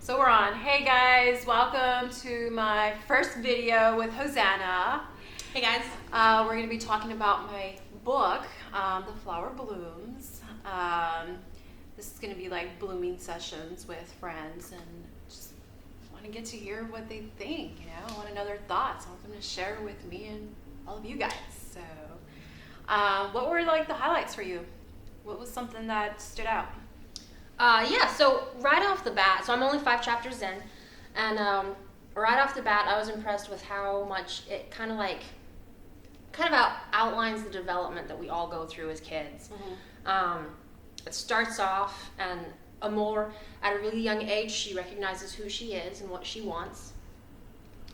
So we're on. Hey guys, welcome to my first video with Hosannah. Hey guys. We're going to be talking about my book, The Flower Blooms. This is going to be like blooming sessions with friends, and just want to get to hear what they think. I want to know their thoughts. I want them to share with me and all of you guys. So, what were like the highlights for you? What was something that stood out? So right off the bat, so I'm only 5 chapters in, and right off the bat, I was impressed with how much it kind of outlines the development that we all go through as kids. Mm-hmm. It starts off, and Amor, at a really young age, she recognizes who she is and what she wants.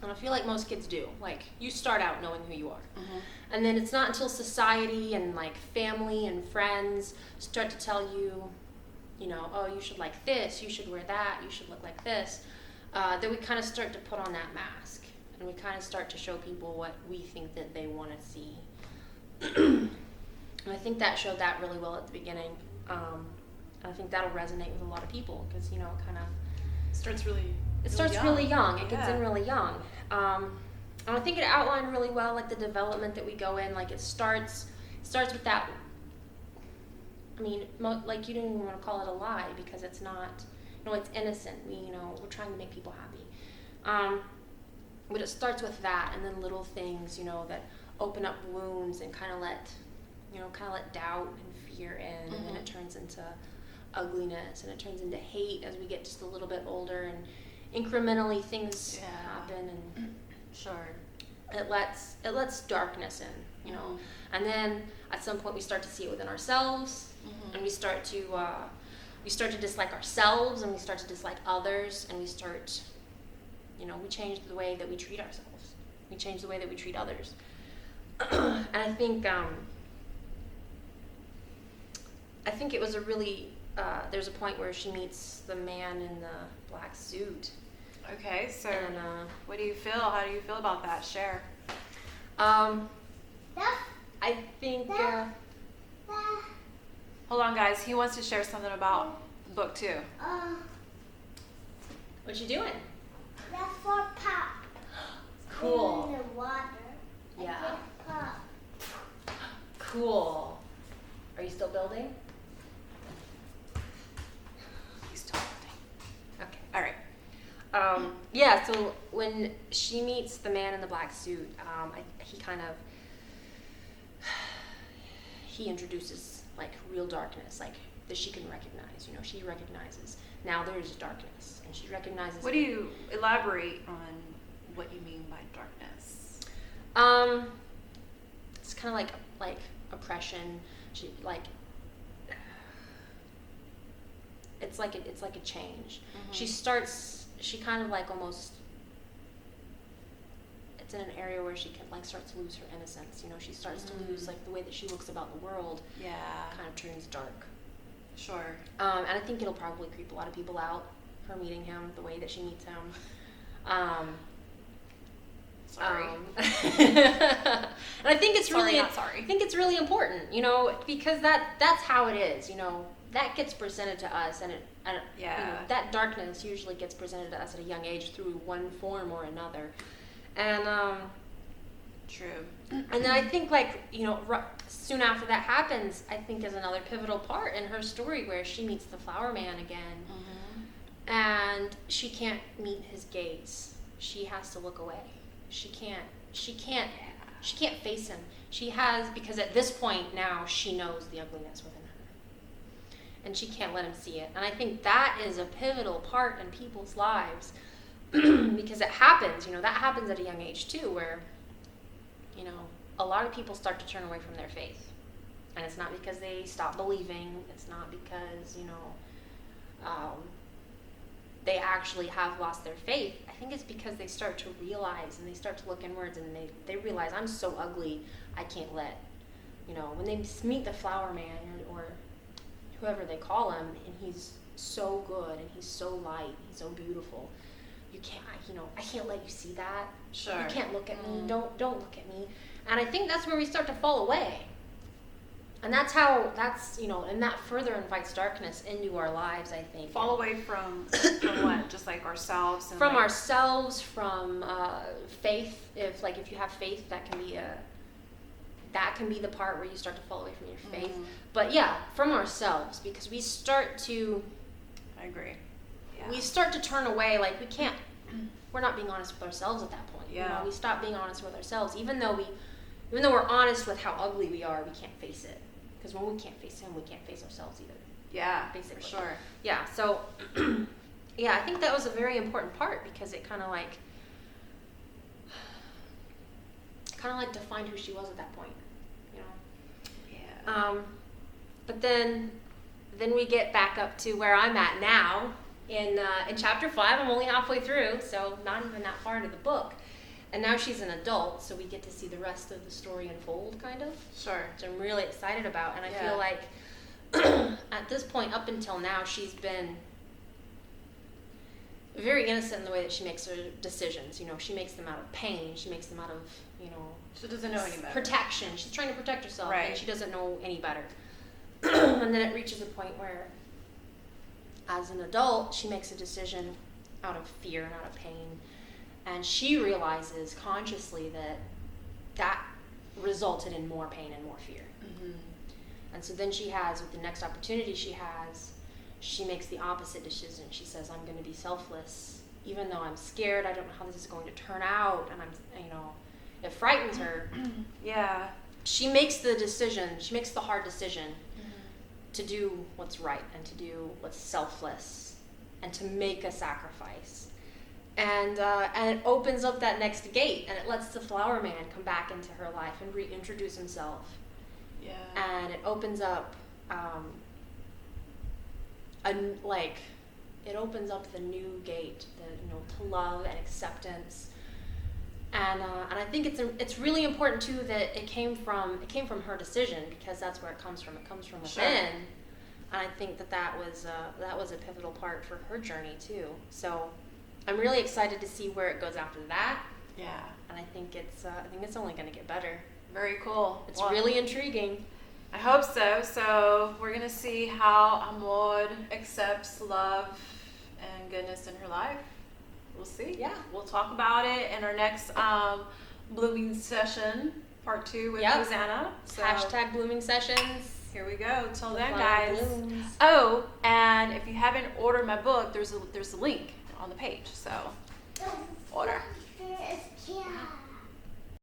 And I feel like most kids do. Like, you start out knowing who you are. Mm-hmm. And then it's not until society and, like, family and friends start to tell you, oh, you should like this, you should wear that, you should look like this, that we kind of start to put on that mask. And we kind of start to show people what we think that they want to see. And I think that showed that really well at the beginning. I think that'll resonate with a lot of people because, it kind of... It starts really young. It gets in really young. And I think it outlined really well, like, the development that we go in. Like, it starts with that... I mean, like, you don't even want to call it a lie because it's not, it's innocent. We're trying to make people happy. But it starts with that, and then little things, that open up wounds and kind of let doubt and fear in, and then it turns into ugliness, and it turns into hate as we get just a little bit older, and incrementally things happen, and sure, it lets darkness in, and then at some point we start to see it within ourselves. And we start to dislike ourselves, and we start to dislike others, and we start, we change the way that we treat ourselves. We change the way that we treat others. And I think it was a really, there's a point where she meets the man in the black suit. Okay, so and, what do you feel? How do you feel about that? Share. I think... Hold on, guys. He wants to share something about the book, too. What you doing? That's for pop. Cool. In the water. Yeah. I get pop. Cool. Are you still building? He's talking. Okay. All right. So when she meets the man in the black suit, he introduces, like, real darkness, like, that she can recognize. She recognizes now there is darkness, and she recognizes. What do you elaborate on what you mean by darkness? It's kind of like oppression. It's like a change. Mm-hmm. She kind of like almost. It's in an area where she can start to lose her innocence. She starts to lose the way that she looks about the world. Yeah. Kind of turns dark. Sure. And I think it'll probably creep a lot of people out. Her meeting him, the way that she meets him. Sorry. And I think it's Sorry, really not sorry. I think it's really important, because that's how it is. That gets presented to us, and that darkness usually gets presented to us at a young age through one form or another. And true. And then I think soon after that happens, I think is another pivotal part in her story where she meets the flower man again, and she can't meet his gaze. She has to look away. She can't face him. Because at this point now she knows the ugliness within her, and she can't let him see it. And I think that is a pivotal part in people's lives. Because it happens, that happens at a young age too, where, a lot of people start to turn away from their faith. And it's not because they stop believing, it's not because, they actually have lost their faith. I think it's because they start to realize, and they start to look inwards, and they realize, I'm so ugly, I can't let, when they meet the flower man, or whoever they call him, and he's so good, and he's so light, he's so beautiful, I can't let you see that. Sure. You can't look at me. Don't look at me. And I think that's where we start to fall away. And that's and that further invites darkness into our lives, I think. Fall away from what? Just like ourselves and from like, ourselves, from faith. If you have faith, that can be the part where you start to fall away from your faith. But yeah, from ourselves, because we start to I agree. Yeah. we start to turn away. Like we're not being honest with ourselves at that point. Yeah. We stop being honest with ourselves, even though we're honest with how ugly we are. We can't face it, because when we can't face him, we can't face ourselves either. Yeah, Basically. for sure. Yeah, so yeah, I think that was a very important part, because it kind of like defined who she was at that point, you know. Yeah. But then we get back up to where I'm at now in chapter 5. I'm only halfway through, so not even that far into the book. And now she's an adult, so we get to see the rest of the story unfold, kind of. Sure. Which I'm really excited about, and I Yeah. feel like at this point, up until now, she's been very innocent in the way that she makes her decisions. You know, she makes them out of pain. She makes them out of, you know, She doesn't know any better. protection. She's trying to protect herself, Right. and she doesn't know any better. And then it reaches a point where, as an adult, she makes a decision out of fear and out of pain, and she realizes consciously that resulted in more pain and more fear. Mm-hmm. And so then with the next opportunity she makes the opposite decision. She says, I'm going to be selfless, even though I'm scared. I don't know how this is going to turn out, and it frightens her. Yeah. She makes the hard decision to do what's right, and to do what's selfless, and to make a sacrifice. And it opens up that next gate, and it lets the flower man come back into her life and reintroduce himself. Yeah. And it opens up it opens up the new gate, to love and acceptance. And I think it's really important too that it came from her decision, because that's where it comes from. It comes from Sure. within. And I think that was a pivotal part for her journey too. So I'm really excited to see where it goes after that. Yeah. And I think it's only going to get better. Very cool. It's Well, really intriguing. I hope so. So we're gonna see how Amor accepts love and goodness in her life. We'll see. Yeah. We'll talk about it in our next blooming session, part 2 with Yep. Hosannah. So Hashtag blooming sessions. here we go. Till then, Flower guys. blooms. Oh, and if you haven't ordered my book, there's a link on the page. So order. It's